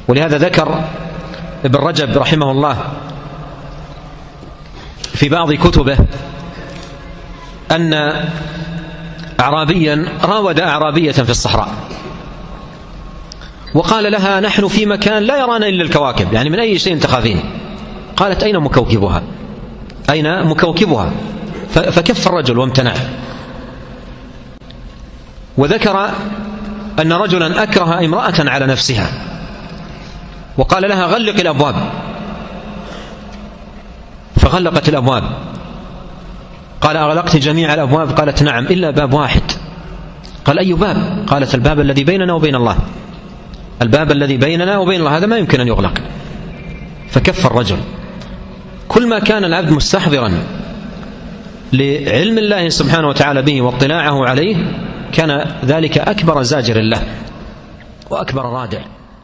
ولهذا ذكر ابن رجب رحمه الله في بعض كتبه أن أعرابيا راود أعرابية في الصحراء وقال لها: نحن في مكان لا يرانا إلا الكواكب، يعني من أي شيء تخافين؟ قالت: أين مكوكبها؟ أين مكوكبها؟ فكف الرجل وامتنع. وذكر أن رجلا أكره امرأة على نفسها وقال لها: غلق الأبواب، فغلقت الأبواب. قال: أغلقت جميع الأبواب؟ قالت: نعم إلا باب واحد. قال: أي باب؟ قالت: الباب الذي بيننا وبين الله، الباب الذي بيننا وبين الله هذا ما يمكن أن يغلق. فكف الرجل. كل ما كان العبد مستحضرا لعلم الله سبحانه وتعالى به واطلاعه عليه كان ذلك أكبر زاجر له وأكبر رادع.